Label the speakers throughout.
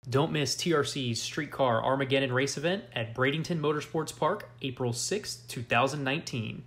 Speaker 1: Don't miss TRC's Streetcar Armageddon race event at Bradenton Motorsports Park, April 6, 2019.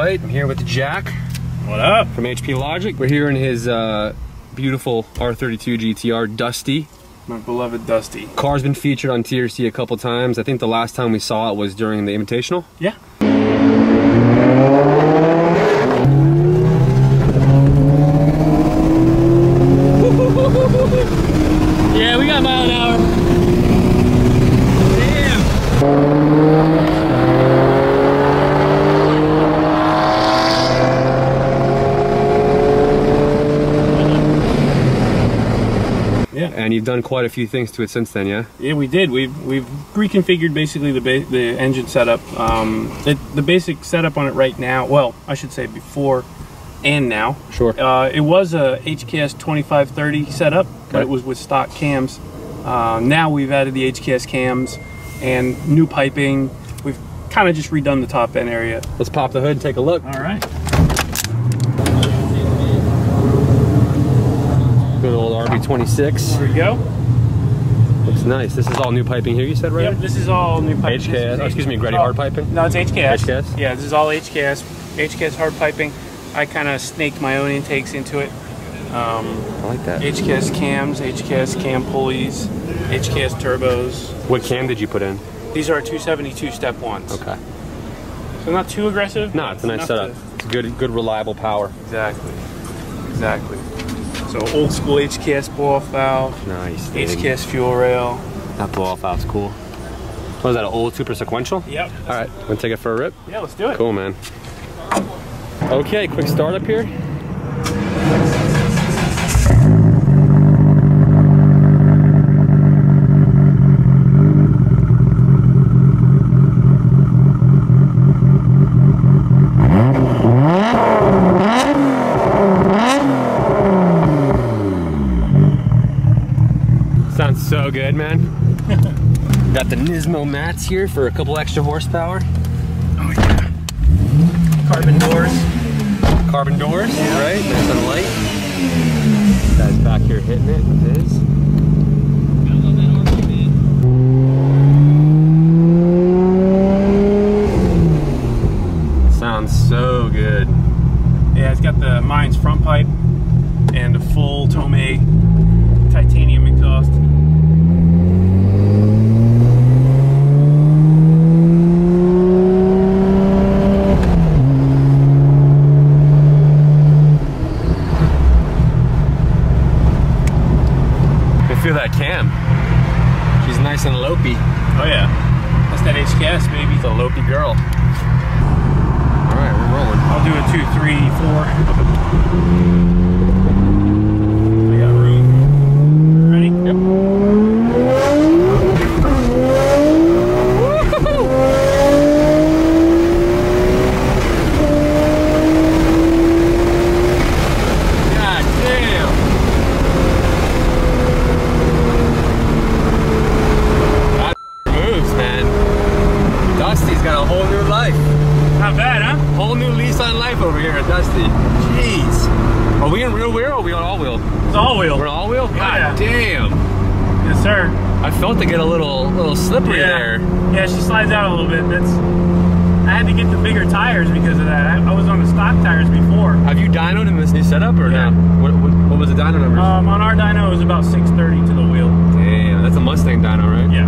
Speaker 2: I'm here with Jack.
Speaker 3: What up?
Speaker 2: From HP Logic. We're here in his beautiful R32 GTR Dusty.
Speaker 3: My beloved Dusty.
Speaker 2: Car's been featured on TRC a couple times. I think the last time we saw it was during the Invitational.
Speaker 3: Yeah. Yeah, we got mile an hour. Damn. Yeah.
Speaker 2: And you've done quite a few things to it since then, yeah?
Speaker 3: Yeah, we did. We've reconfigured basically the engine setup. The basic setup on it right now, well, I should say before and now.
Speaker 2: Sure.
Speaker 3: It was a HKS 2530 setup, but it was with stock cams. Now we've added the HKS cams and new piping. We've kind of just redone the top end area.
Speaker 2: Let's pop the hood and take a look.
Speaker 3: All right.
Speaker 2: Good old RB26.
Speaker 3: Here we go.
Speaker 2: Looks nice. This is all new piping here, you said, right?
Speaker 3: Yep, this is all new piping.
Speaker 2: HKS, excuse me, Grady hard piping?
Speaker 3: No, it's HKS.
Speaker 2: HKS?
Speaker 3: Yeah, this is all HKS. HKS hard piping. I kind of snaked my own intakes into it.
Speaker 2: I like that.
Speaker 3: HKS cams, HKS cam pulleys, HKS turbos.
Speaker 2: What cam did you put in?
Speaker 3: These are 272 step ones.
Speaker 2: Okay.
Speaker 3: So not too aggressive.
Speaker 2: No, it's a nice setup. It's good reliable power.
Speaker 3: Exactly. Exactly. So old school HKS blow-off valve.
Speaker 2: Nice.
Speaker 3: HKS fuel rail.
Speaker 2: That blow-off valve's cool. What is that, an old super sequential?
Speaker 3: Yep.
Speaker 2: All right, wanna take it for a rip?
Speaker 3: Yeah, let's do it.
Speaker 2: Cool, man. Okay, quick start up here. Sounds so good, man. Got the Nismo mats here for a couple extra horsepower.
Speaker 3: Oh yeah. Carbon doors.
Speaker 2: Carbon doors,
Speaker 3: yeah.
Speaker 2: Right? Nice and light. Guy's back here hitting it with his. Sounds so good.
Speaker 3: Yeah, it's got the Mines front pipe and a full Tomei titanium exhaust.
Speaker 2: Feel that cam. She's nice and lopey.
Speaker 3: Oh yeah. That's that HKS, baby.
Speaker 2: It's a lopey girl. Alright, we're rolling.
Speaker 3: I'll do a 2, 3, 4. We got room. Ready?
Speaker 2: Yep.
Speaker 3: Not bad, huh?
Speaker 2: Whole new lease on life over here at Dusty. Jeez. Are we in rear wheel or are we on all wheel?
Speaker 3: It's all wheel.
Speaker 2: We're all wheel? God
Speaker 3: yeah.
Speaker 2: Damn.
Speaker 3: Yes, sir.
Speaker 2: I felt to get a little slippery there.
Speaker 3: Yeah, she slides out a little bit. That's had to get the bigger tires because of that. I was on the stock tires before.
Speaker 2: Have you dynoed in this new setup or
Speaker 3: Yeah.
Speaker 2: no? What was the dyno number?
Speaker 3: On our dyno, it was about 630 to the wheel.
Speaker 2: Damn, that's a Mustang dyno, right?
Speaker 3: Yeah.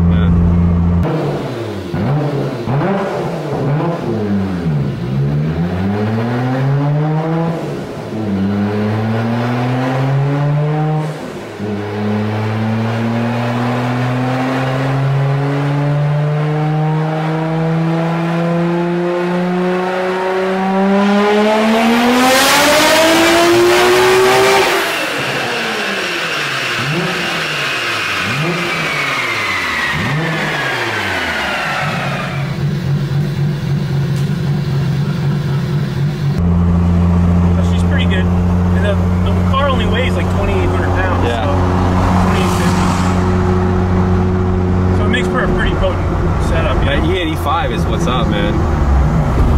Speaker 2: Is what's up, man.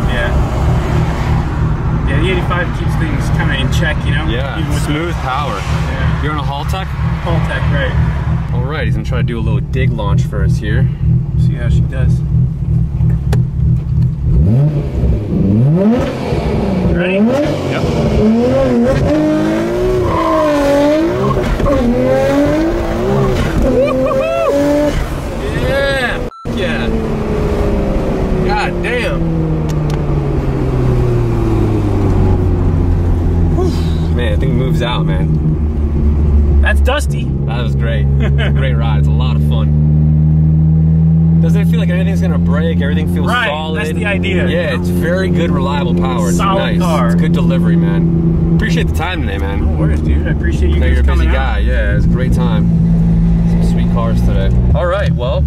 Speaker 3: Yeah, the 85 keeps things kind of in check, you know?
Speaker 2: Yeah, smooth power.
Speaker 3: Yeah.
Speaker 2: You're on a Haltech?
Speaker 3: Haltech, right.
Speaker 2: All right, he's gonna try to do a little dig launch for us here.
Speaker 3: See how she does. Ready?
Speaker 2: Yep. Yeah. God damn. Man, I think it moves out, man.
Speaker 3: That's Dusty.
Speaker 2: That was great. Great ride. It's a lot of fun. Doesn't it feel like anything's gonna break? Everything feels solid.
Speaker 3: That's the idea.
Speaker 2: Yeah, it's very good, reliable power. It's
Speaker 3: solid
Speaker 2: nice.
Speaker 3: car.
Speaker 2: It's good delivery, man. Appreciate the time today, man.
Speaker 3: No worries, dude. I appreciate you guys
Speaker 2: You're a busy
Speaker 3: coming
Speaker 2: guy.
Speaker 3: out.
Speaker 2: Yeah, it's a great time. Some sweet cars today. All right, well,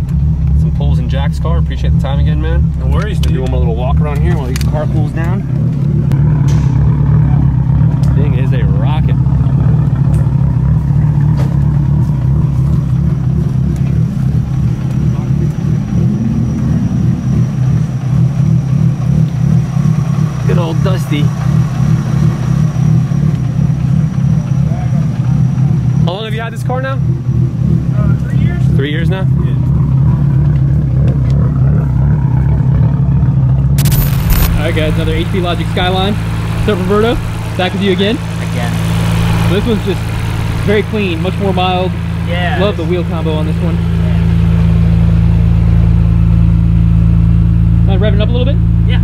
Speaker 2: some pulls in Jack's car. Appreciate the time again, man.
Speaker 3: No worries, dude.
Speaker 2: Do one more little walk around here while his car cools down. Thing is a rocket. Good old Dusty. How long have you had this car now?
Speaker 3: 3 years.
Speaker 2: 3 years now?
Speaker 3: Yeah.
Speaker 4: Alright guys, another HP Logic Skyline. What's up, Roberto? Back with you again. So this one's just very clean, much more mild.
Speaker 5: Yeah.
Speaker 4: Love the wheel combo on this one. Mind revving up a little bit?
Speaker 5: Yeah.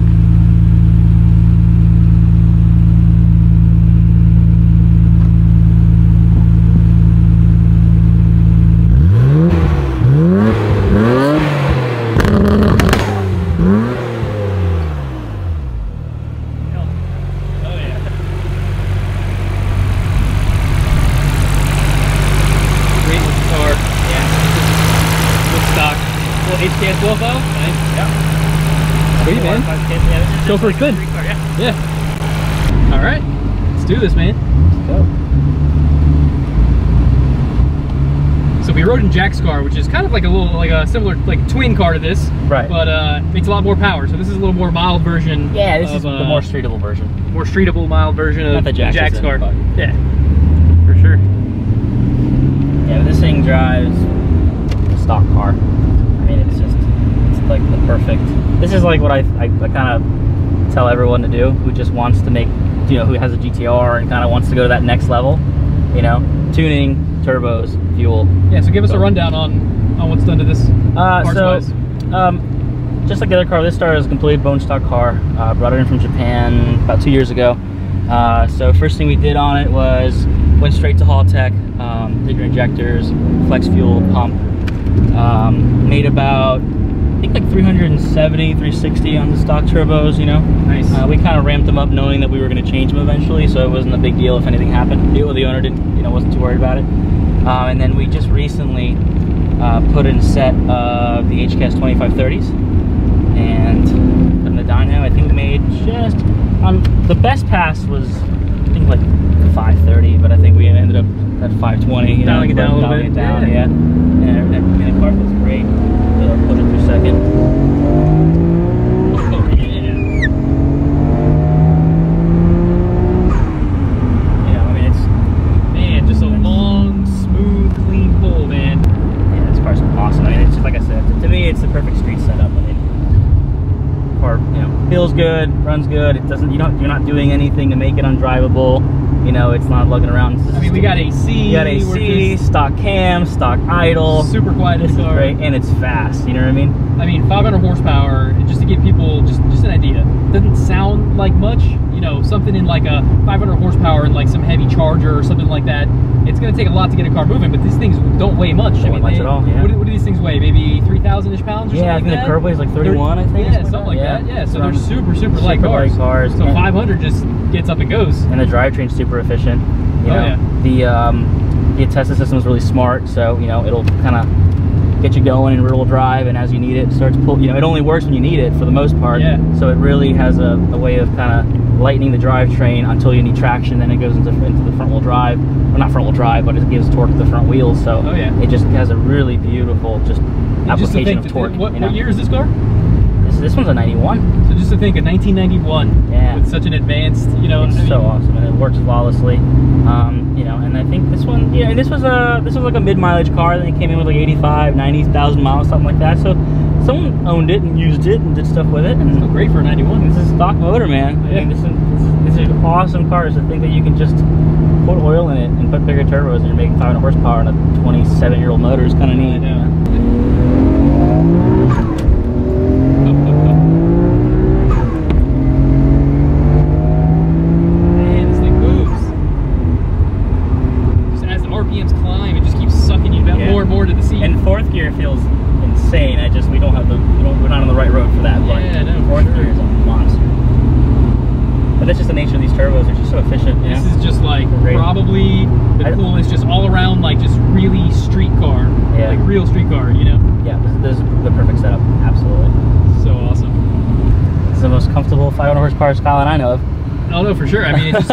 Speaker 4: HKS 12 valve? Nice.
Speaker 5: Yep.
Speaker 4: Sweet, man.
Speaker 5: Yeah,
Speaker 4: Go for a spin. Yeah. All right. Let's do this, man. So we rode in Jack's car, which is kind of like a similar, like twin car to this.
Speaker 5: Right.
Speaker 4: But makes a lot more power. So this is a little more mild version.
Speaker 5: Yeah, this is the more streetable version.
Speaker 4: More streetable, mild version of
Speaker 5: the
Speaker 4: Jack's car.
Speaker 5: But...
Speaker 4: Yeah. For sure.
Speaker 5: Yeah, but this thing drives a stock car. I mean, it's like the perfect. This is like what I kind of tell everyone to do who just wants to make, who has a GTR and kind of wants to go to that next level. Tuning, turbos, fuel.
Speaker 4: Yeah. So give us a rundown on what's done to this.
Speaker 5: Just like the other car, this started as a complete bone stock car. Brought it in from Japan about 2 years ago. So first thing we did on it was went straight to Haltech, did your injectors, flex fuel pump. Made about, I think, like 370, 360 on the stock turbos,
Speaker 4: Nice.
Speaker 5: We kind of ramped them up knowing that we were going to change them eventually, so it wasn't a big deal if anything happened. The owner wasn't too worried about it. And then we just recently put in a set of the HKS 2530s and put in the dyno. I think we made just, the best pass was, I think, like 530, but I think we ended up at 520.
Speaker 4: Dialing it down a little bit.
Speaker 5: Yeah. And the car feels great. Put it through second. Oh, yeah. I mean, it's,
Speaker 4: Man, just a long, smooth, clean pull, man.
Speaker 5: yeah, this car's awesome. I mean, it's just like I said, to me, it's the perfect street setup. I mean, car, good, runs good. It doesn't. You're not doing anything to make it undrivable. You know, it's not lugging around.
Speaker 4: I mean, we got AC.
Speaker 5: You got AC, stock cam, stock idle.
Speaker 4: Super quiet in the car.
Speaker 5: Great, and it's fast. You know what I mean?
Speaker 4: I mean, 500 horsepower. Just to give people just an idea, doesn't sound like much. You know, something in like a 500 horsepower and like some heavy Charger or something like that. It's going to take a lot to get a car moving, but these things don't weigh much.
Speaker 5: Don't weigh much at all. Yeah.
Speaker 4: What do these things weigh? Maybe 3,000-ish pounds or something like that?
Speaker 5: Yeah, I think the curb weighs like 31. I think.
Speaker 4: Yeah, something like that. Yeah, so they're super light cars. So
Speaker 5: and
Speaker 4: 500 just gets up and goes.
Speaker 5: And the drivetrain's super efficient. You know, the Tesla system is really smart, so you know it'll kind of get you going in rear-wheel drive, and as you need it, starts pull. You know, it only works when you need it for the most part.
Speaker 4: Yeah.
Speaker 5: So it really has a way of kind of lightening the drivetrain until you need traction. Then it goes into the front-wheel drive, or not front-wheel drive, but it gives torque to the front wheels. So it just has a really beautiful application of torque.
Speaker 4: What year is this car?
Speaker 5: This one's a 91.
Speaker 4: So just to think, a 1991 with such an advanced, you know,
Speaker 5: it's so awesome, and it works flawlessly. You know, and I think this one, and this was like a mid-mileage car. Then it came in with like 85, 90,000 miles, something like that. So someone owned it and used it and did stuff with it. And
Speaker 4: it's great for a 91.
Speaker 5: This is a stock motor, man.
Speaker 4: Yeah.
Speaker 5: I mean, this is awesome cars to think that you can just put oil in it and put bigger turbos and you're making 500 horsepower on a 27-year-old motor is kind of neat.
Speaker 4: Yeah.
Speaker 5: More to the seat. And fourth gear feels insane. We're not on the right road for that.
Speaker 4: Yeah,
Speaker 5: but fourth gear is a monster. But that's just the nature of these turbos. They're just so efficient.
Speaker 4: This is just like probably the coolest, just all around, like just really street car.
Speaker 5: Yeah.
Speaker 4: Like real street car, you know?
Speaker 5: Yeah, this is the perfect setup. Absolutely.
Speaker 4: So awesome.
Speaker 5: This is the most comfortable 500 horsepower Skyline I know of.
Speaker 4: Oh no, for sure. I mean, it just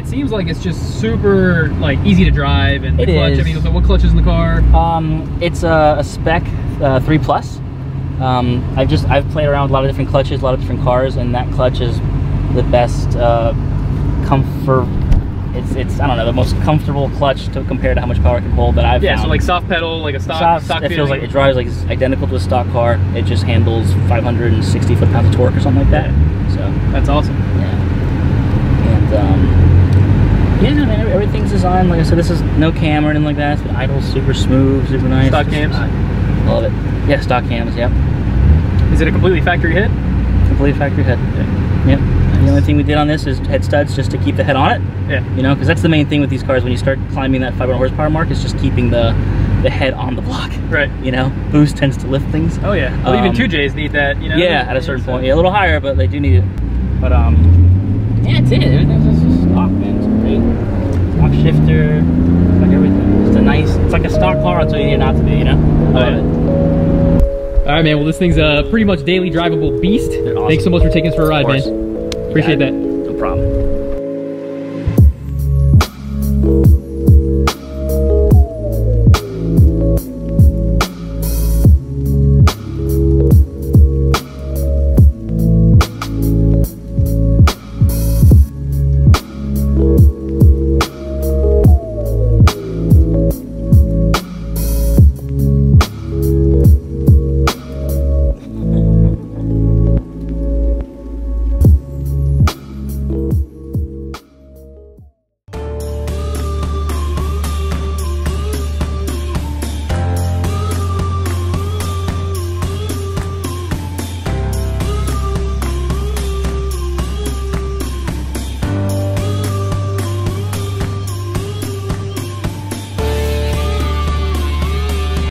Speaker 4: seems like it's just super like easy to drive, and the clutch. I mean, what clutch is in the car?
Speaker 5: It's a spec 3 Plus. I've played around with a lot of different clutches, a lot of different cars, and that clutch is the best comfort. It's I don't know, the most comfortable clutch to compare to how much power it can hold that I've found.
Speaker 4: So like soft pedal, like a stock
Speaker 5: it feels like it drives like it's identical to a stock car. It just handles 560 foot-pounds of torque or something like that. So
Speaker 4: that's awesome.
Speaker 5: Yeah. And everything's designed, like I said, this is no cam or anything like that. It's idle, super smooth, super nice.
Speaker 4: Stock cams?
Speaker 5: Love it. Yeah, stock cams, yep.
Speaker 4: Is it a completely factory head?
Speaker 5: Complete factory head. Yep. The only thing we did on this is head studs just to keep the head on it.
Speaker 4: Yeah.
Speaker 5: You know, because that's the main thing with these cars when you start climbing that 500 horsepower mark, is just keeping the head on the block.
Speaker 4: Right.
Speaker 5: You know, boost tends to lift things.
Speaker 4: Oh yeah. Well, even 2Js need that, you know?
Speaker 5: Yeah, at a certain point. Yeah, a little higher, but they do need it. But yeah, that's it. Everything's just stock, man. It's great. Stock shifter, like everything. It's like a stock car until you need it not to be, you know? I love it.
Speaker 4: All right, man. Well, this thing's a pretty much daily drivable beast.
Speaker 5: Awesome.
Speaker 4: Thanks so much for taking us for a ride, man. Appreciate that.
Speaker 5: No problem.